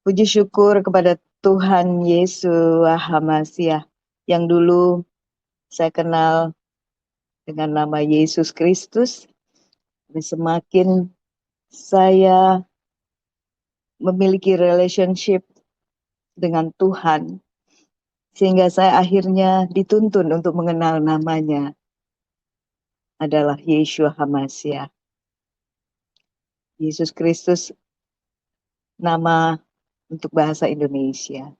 Puji syukur kepada Tuhan Yesus Hamasiah yang dulu saya kenal dengan nama Yesus Kristus. Dan semakin saya memiliki relationship dengan Tuhan, sehingga saya akhirnya dituntun untuk mengenal namanya adalah Yesus Hamasiah. Yesus Kristus nama untuk bahasa Indonesia.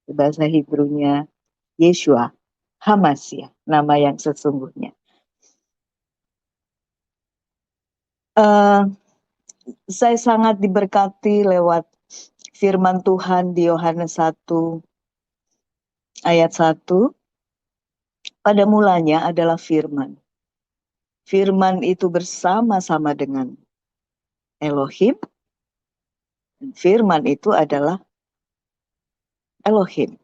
Bahasa Hebrunya Yeshua Hamasiah, nama yang sesungguhnya. Saya sangat diberkati lewat firman Tuhan di Yohanes 1 ayat 1. Pada mulanya adalah firman. Firman itu bersama-sama dengan Elohim. Firman itu adalah Elohim.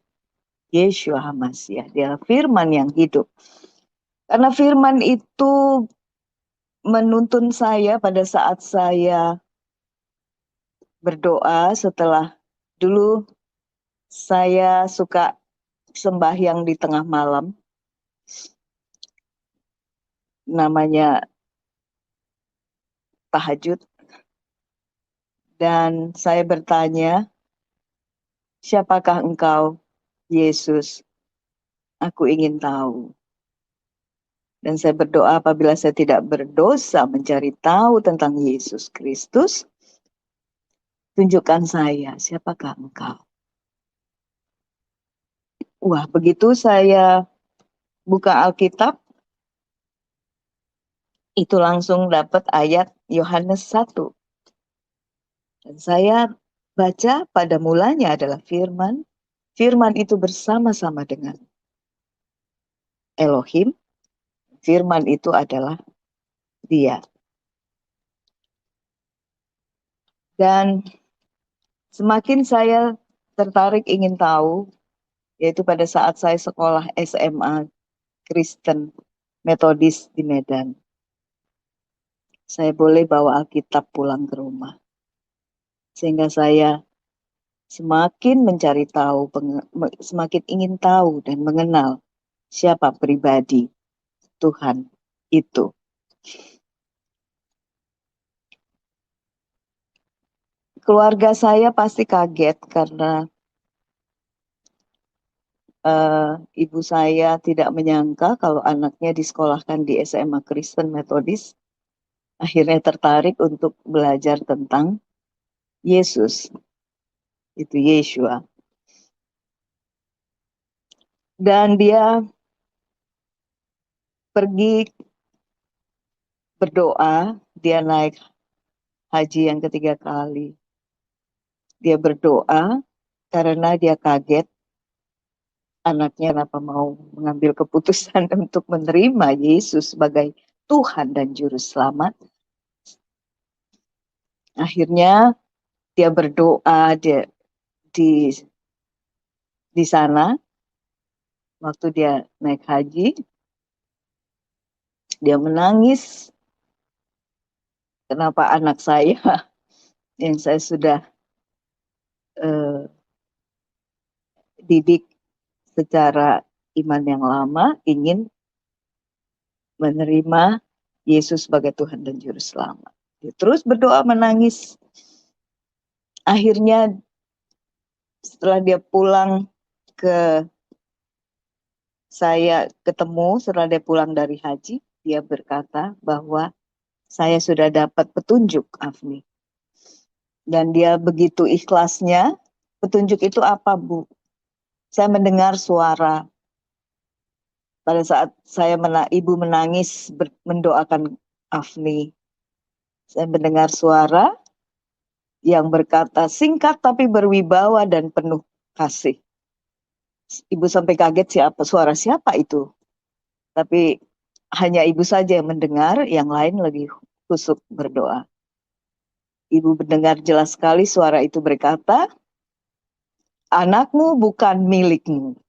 Yeshua Hamasiah. Dia firman yang hidup. Karena firman itu menuntun saya pada saat saya berdoa setelah dulu saya suka sembahyang di tengah malam. Namanya tahajud. Dan saya bertanya, siapakah engkau, Yesus? Aku ingin tahu. Dan saya berdoa apabila saya tidak berdosa mencari tahu tentang Yesus Kristus, tunjukkan saya, siapakah engkau? Wah, begitu saya buka Alkitab, itu langsung dapat ayat Yohanes 1. Dan saya baca pada mulanya adalah firman. Firman itu bersama-sama dengan Elohim. Firman itu adalah dia. Dan semakin saya tertarik ingin tahu, yaitu pada saat saya sekolah SMA Kristen Metodis di Medan. Saya boleh bawa Alkitab pulang ke rumah. Sehingga saya semakin mencari tahu, semakin ingin tahu dan mengenal siapa pribadi Tuhan itu. Keluarga saya pasti kaget karena ibu saya tidak menyangka kalau anaknya disekolahkan di SMA Kristen Metodis. Akhirnya tertarik untuk belajar tentang Yesus. Itu Yeshua. Dan dia pergi berdoa, dia naik haji yang ketiga kali. Dia berdoa karena dia kaget anaknya kenapa mau mengambil keputusan untuk menerima Yesus sebagai Tuhan dan Juru Selamat. Akhirnya dia berdoa di sana waktu dia naik haji. Dia menangis. Kenapa anak saya yang saya sudah didik secara iman yang lama ingin menerima Yesus sebagai Tuhan dan Juru Selamat. Dia terus berdoa menangis. Akhirnya setelah dia pulang saya ketemu setelah dia pulang dari haji, dia berkata bahwa saya sudah dapat petunjuk, Afni. Dan dia begitu ikhlasnya. Petunjuk itu apa, Bu? Saya mendengar suara. Pada saat ibu menangis mendoakan Afni, saya mendengar suara yang berkata singkat tapi berwibawa dan penuh kasih. Ibu sampai kaget suara siapa itu. Tapi hanya ibu saja yang mendengar, yang lain lagi kusuk berdoa. Ibu mendengar jelas sekali suara itu berkata, anakmu bukan milikmu.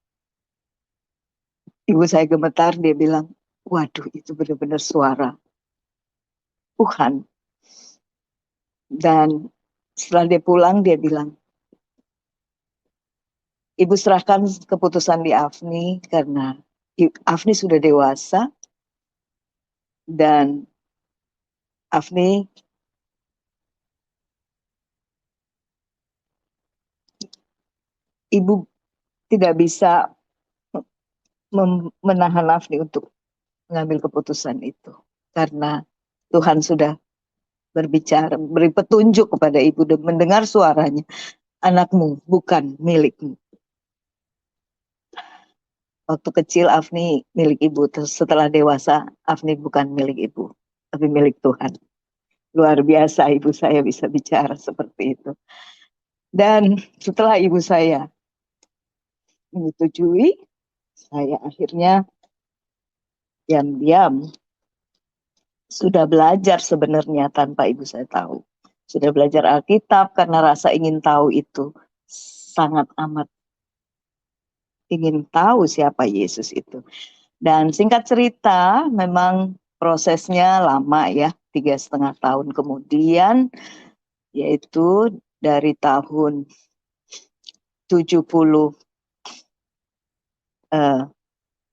Ibu saya gemetar, dia bilang, waduh itu benar-benar suara Tuhan. Dan setelah dia pulang, dia bilang, Ibu serahkan keputusan di Afni karena Afni sudah dewasa dan Afni ibu tidak bisa menahan Afni untuk mengambil keputusan itu karena Tuhan sudah berbicara, beri petunjuk kepada ibu dan mendengar suaranya, anakmu bukan milikmu. Waktu kecil Afni milik ibu, terus setelah dewasa Afni bukan milik ibu, tapi milik Tuhan. Luar biasa ibu saya bisa bicara seperti itu. Dan setelah ibu saya menyetujui, saya akhirnya diam-diam sudah belajar sebenarnya tanpa ibu saya tahu. Sudah belajar Alkitab karena rasa ingin tahu itu sangat amat ingin tahu siapa Yesus itu. Dan singkat cerita, memang prosesnya lama ya, 3,5 tahun kemudian, yaitu dari tahun 70,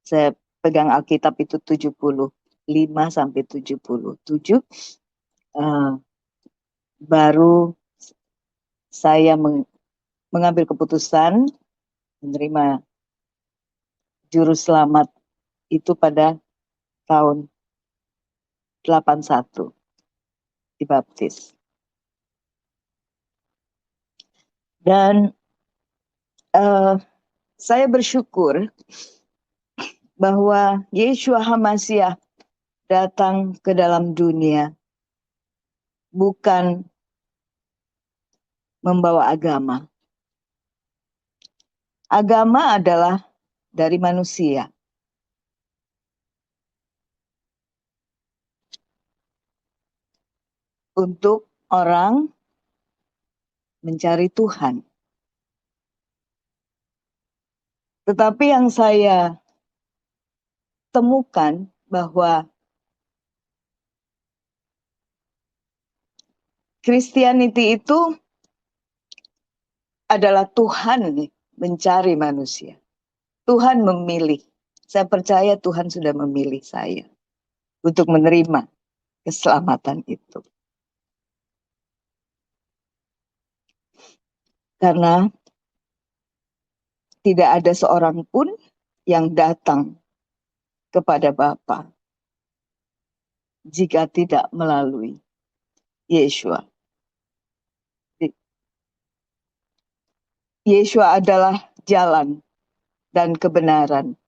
saya pegang Alkitab itu 75 sampai 77, baru saya mengambil keputusan menerima juru selamat itu pada tahun 81 dibaptis. Dan saya bersyukur bahwa Yeshua HaMashiach datang ke dalam dunia bukan membawa agama. Agama adalah dari manusia. Untuk orang mencari Tuhan. Tetapi yang saya temukan bahwa Christianity itu adalah Tuhan mencari manusia. Tuhan memilih. Saya percaya Tuhan sudah memilih saya untuk menerima keselamatan itu. Karena tidak ada seorang pun yang datang kepada Bapa jika tidak melalui Yeshua. Yeshua adalah jalan dan kebenaran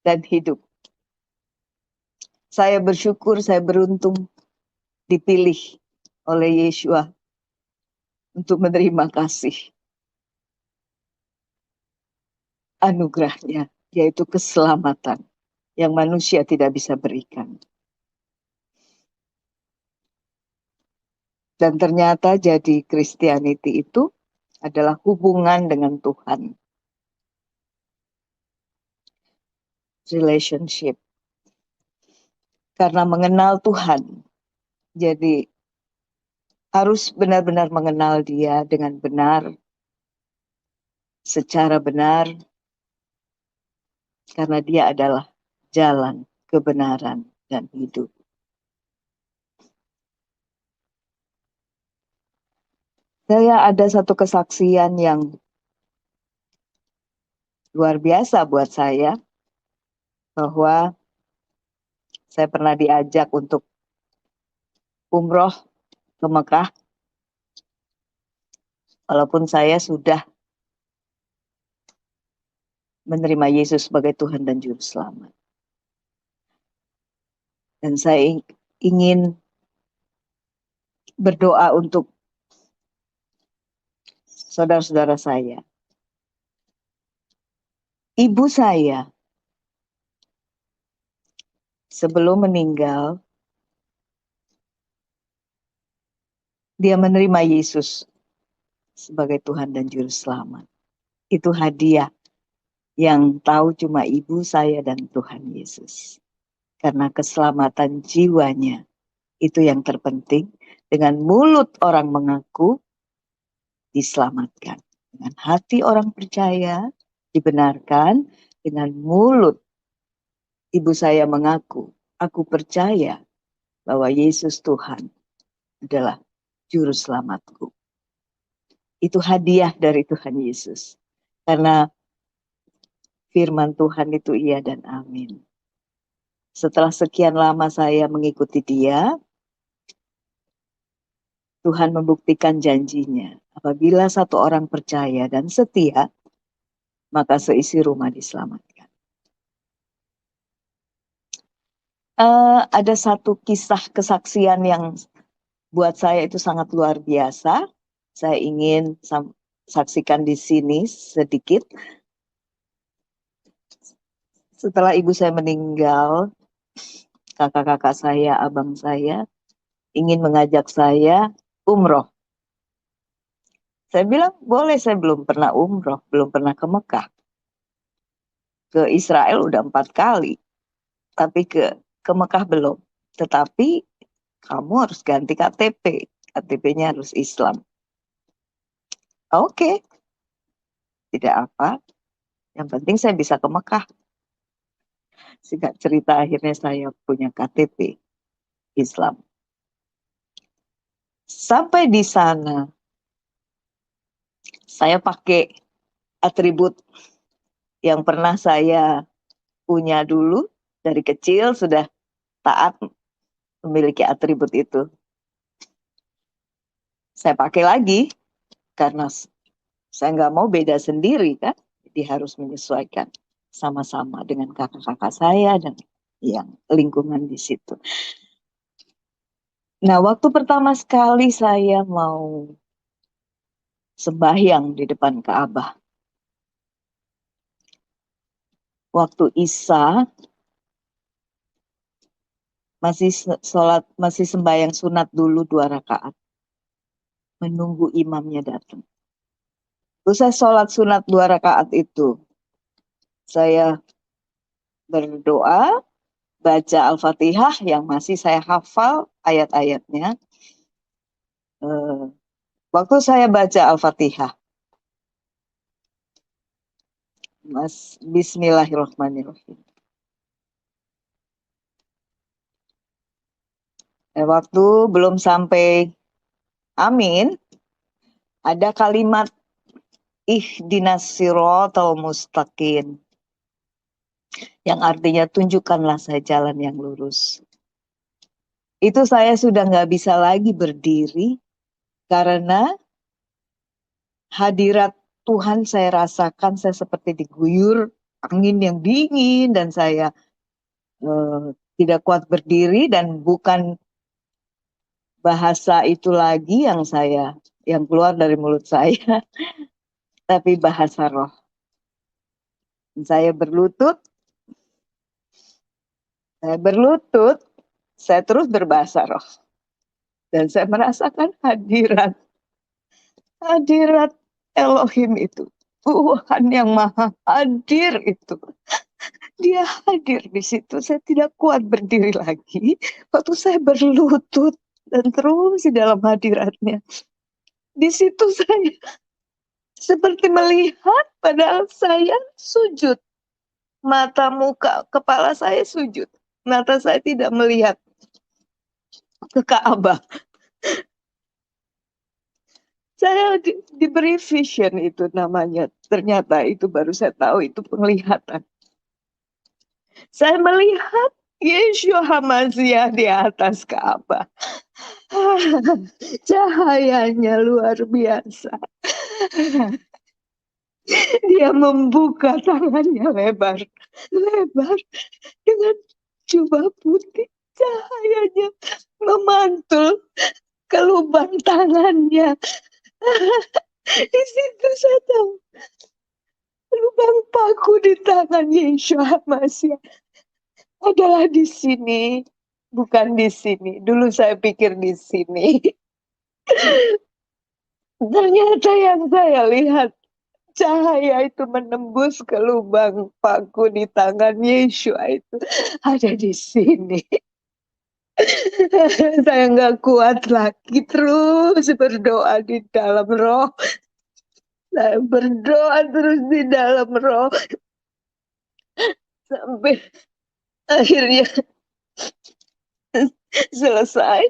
dan hidup. Saya bersyukur, saya beruntung dipilih oleh Yeshua untuk menerima kasih anugerahnya, yaitu keselamatan yang manusia tidak bisa berikan. Dan ternyata jadi Christianity itu adalah hubungan dengan Tuhan. Relationship. Karena mengenal Tuhan, jadi harus benar-benar mengenal Dia dengan benar, secara benar, karena Dia adalah jalan, kebenaran, dan hidup. Saya ada satu kesaksian yang luar biasa buat saya, bahwa saya pernah diajak untuk umroh ke Mekah, walaupun saya sudah menerima Yesus sebagai Tuhan dan Juru Selamat. Dan saya ingin berdoa untuk saudara-saudara saya. Ibu saya sebelum meninggal, dia menerima Yesus sebagai Tuhan dan Juru Selamat. Itu hadiah yang tahu cuma ibu saya dan Tuhan Yesus. Karena keselamatan jiwanya itu yang terpenting. Dengan mulut orang mengaku diselamatkan. Dengan hati orang percaya dibenarkan, dengan mulut ibu saya mengaku, aku percaya bahwa Yesus Tuhan adalah juru selamatku. Itu hadiah dari Tuhan Yesus. Karena firman Tuhan itu iya dan amin. Setelah sekian lama saya mengikuti dia, Tuhan membuktikan janjinya. Apabila satu orang percaya dan setia, maka seisi rumah diselamatkan. Ada satu kisah kesaksian yang buat saya itu sangat luar biasa. Saya ingin saksikan di sini sedikit. Setelah ibu saya meninggal, kakak-kakak saya, abang saya, ingin mengajak saya umroh. Saya bilang, boleh, saya belum pernah umroh, belum pernah ke Mekah. Ke Israel udah 4 kali, tapi ke Mekah belum. Tetapi kamu harus ganti KTP, KTP-nya harus Islam. Oke, tidak apa, yang penting saya bisa ke Mekah. Singkat cerita, akhirnya saya punya KTP Islam. Sampai di sana, saya pakai atribut yang pernah saya punya dulu, dari kecil sudah taat memiliki atribut itu. Saya pakai lagi, karena saya nggak mau beda sendiri kan, jadi harus menyesuaikan sama-sama dengan kakak-kakak saya dan yang lingkungan di situ. Nah, waktu pertama sekali saya mau sembahyang di depan Ka'bah, waktu Isya masih sembahyang sunat dulu 2 rakaat, menunggu imamnya datang. Terus saya sholat sunat 2 rakaat itu, saya berdoa, baca Al-Fatihah yang masih saya hafal ayat-ayatnya. Waktu saya baca Al-Fatihah, Bismillahirrahmanirrahim. Waktu belum sampai amin, ada kalimat ihdinas siratal mustaqim, yang artinya tunjukkanlah saya jalan yang lurus. Itu saya sudah nggak bisa lagi berdiri, karena hadirat Tuhan saya rasakan, saya seperti diguyur angin yang dingin, dan saya tidak kuat berdiri, dan bukan bahasa itu lagi yang keluar dari mulut saya, tapi bahasa roh. Saya berlutut, saya terus berbahasa roh. Dan saya merasakan hadirat Elohim itu. Tuhan yang maha hadir itu. Dia hadir di situ. Saya tidak kuat berdiri lagi. Waktu saya berlutut dan terus di dalam hadiratnya. Di situ saya seperti melihat, padahal saya sujud. Mata, muka, kepala saya sujud. Mata saya tidak melihat ke Ka'bah. Saya diberi vision itu namanya. Ternyata itu baru saya tahu itu penglihatan. Saya melihat Yeshua HaMashiach di atas Ka'bah. Cahayanya luar biasa. Dia membuka tangannya lebar dengan jubah putih. Cahayanya memantul ke lubang tangannya. Di situ saya tahu lubang paku di tangan Yeshua HaMashiach adalah di sini, bukan di sini. Dulu saya pikir di sini. Ternyata yang saya lihat, cahaya itu menembus ke lubang paku di tangan Yeshua itu ada di sini. Saya nggak kuat lagi, terus berdoa di dalam roh. Saya berdoa terus di dalam roh sampai akhirnya selesai.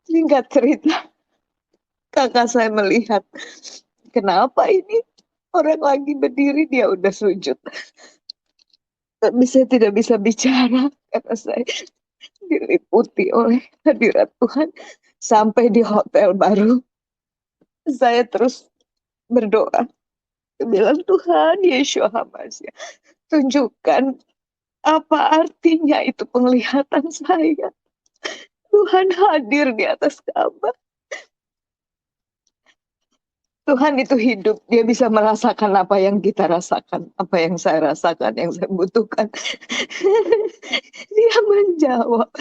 Singkat cerita, kakak saya melihat, kenapa ini orang lagi berdiri dia udah sujud. Tapi saya tidak bisa bicara karena saya diliputi oleh hadirat Tuhan. Sampai di hotel baru, saya terus berdoa. Saya bilang, Tuhan Yeshua HaMashiach, tunjukkan apa artinya itu penglihatan saya. Tuhan hadir di atas Ka'bah. Tuhan itu hidup, dia bisa merasakan apa yang kita rasakan, apa yang saya rasakan, yang saya butuhkan. Dia menjawab,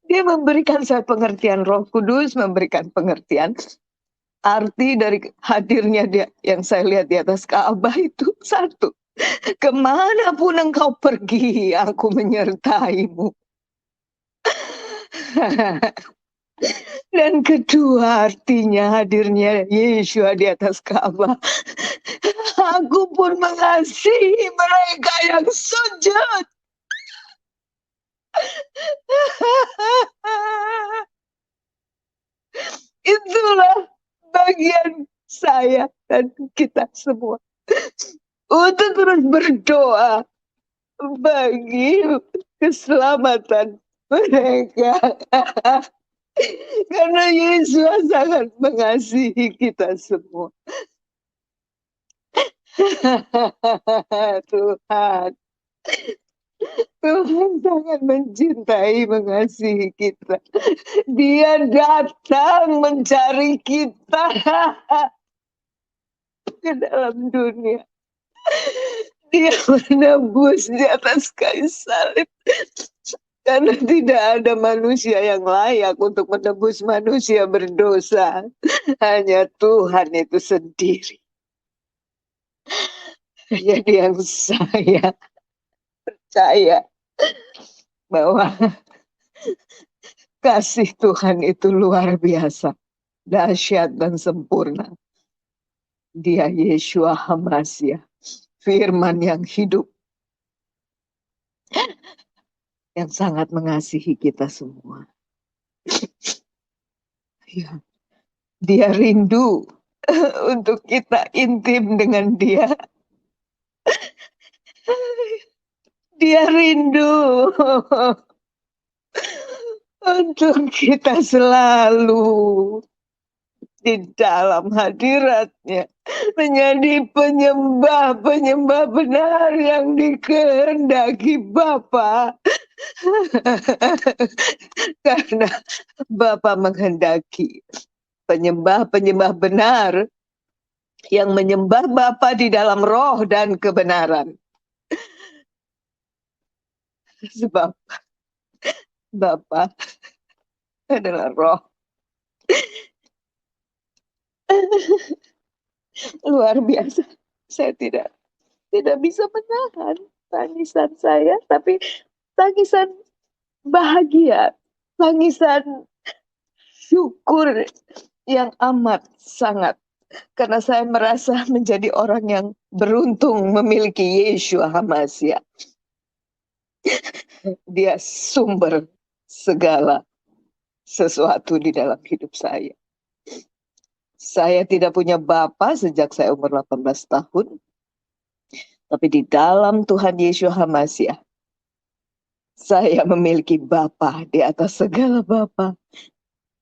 dia memberikan saya pengertian. Roh Kudus memberikan pengertian. Arti dari hadirnya dia yang saya lihat di atas Ka'bah itu satu. Kemanapun engkau pergi, aku menyertaimu. Dan kedua artinya hadirnya Yeshua di atas Ka'bah. Aku pun mengasihi mereka yang sujud. Itulah bagian saya dan kita semua. Untuk terus berdoa bagi keselamatan mereka. Karena Yesus sangat mengasihi kita semua. Tuhan. Tuhan sangat mencintai, mengasihi kita. Dia datang mencari kita ke dalam dunia. Dia menebus di atas kayu salib. Karena tidak ada manusia yang layak untuk menebus manusia berdosa. Hanya Tuhan itu sendiri. Jadi yang saya percaya bahwa kasih Tuhan itu luar biasa, dahsyat dan sempurna. Dia Yeshua HaMashiach, firman yang hidup, yang sangat mengasihi kita semua. Ya, dia rindu untuk kita intim dengan dia. Dia rindu untuk kita selalu di dalam hadiratnya, menjadi penyembah-penyembah benar yang dikehendaki Bapa. Karena Bapa menghendaki penyembah-penyembah benar yang menyembah Bapa di dalam roh dan kebenaran. Sebab Bapa adalah roh. Luar biasa. Saya tidak bisa menahan tangisan saya, tapi tangisan bahagia, tangisan syukur yang amat sangat. Karena saya merasa menjadi orang yang beruntung memiliki Yeshua HaMashiach. Dia sumber segala sesuatu di dalam hidup saya. Saya tidak punya bapa sejak saya umur 18 tahun. Tapi di dalam Tuhan Yeshua HaMashiach, saya memiliki bapa di atas segala bapa.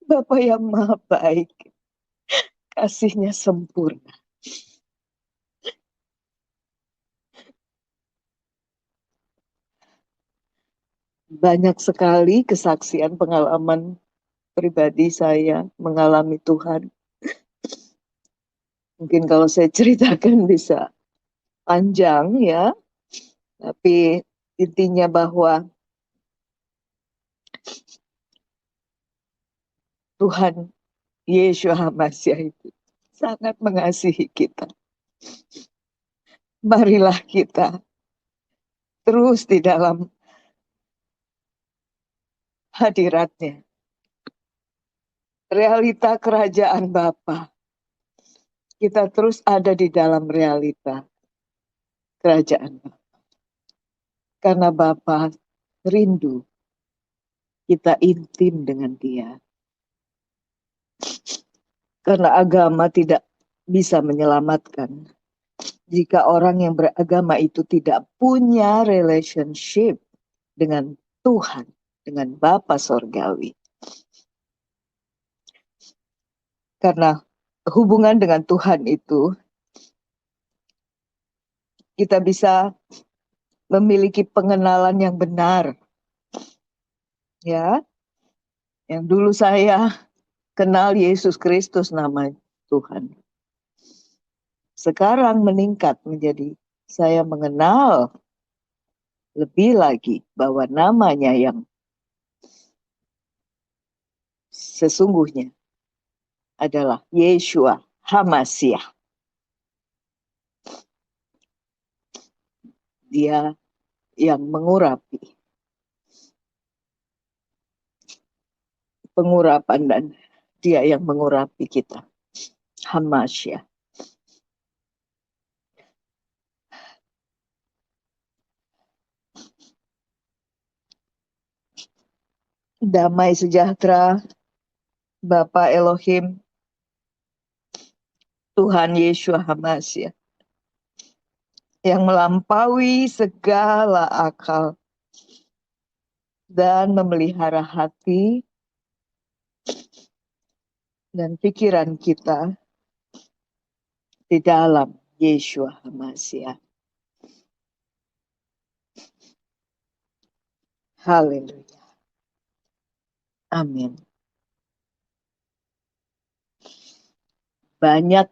Bapa yang maha baik. Kasihnya sempurna. Banyak sekali kesaksian pengalaman pribadi saya mengalami Tuhan. Mungkin kalau saya ceritakan bisa panjang ya. Tapi intinya bahwa Tuhan Yeshua HaMashiach itu sangat mengasihi kita. Marilah kita terus di dalam hadiratnya. realita kerajaan Bapa. Kita terus ada di dalam realita kerajaan Bapa. Karena Bapa rindu kita intim dengan Dia. Karena agama tidak bisa menyelamatkan jika orang yang beragama itu tidak punya relationship dengan Tuhan, dengan Bapa Sorgawi. Karena hubungan dengan Tuhan itu, kita bisa memiliki pengenalan yang benar. Ya, yang dulu saya kenal Yesus Kristus nama Tuhan. Sekarang meningkat menjadi saya mengenal lebih lagi bahwa namanya yang sesungguhnya adalah Yeshua HaMashiach. Dia yang mengurapi pengurapan dan dia yang mengurapi kita. HaMashiach. Damai sejahtera Bapa Elohim, Tuhan Yeshua HaMashiach, yang melampaui segala akal dan memelihara hati dan pikiran kita di dalam Yeshua HaMashiach. Haleluya. Amin. Banyak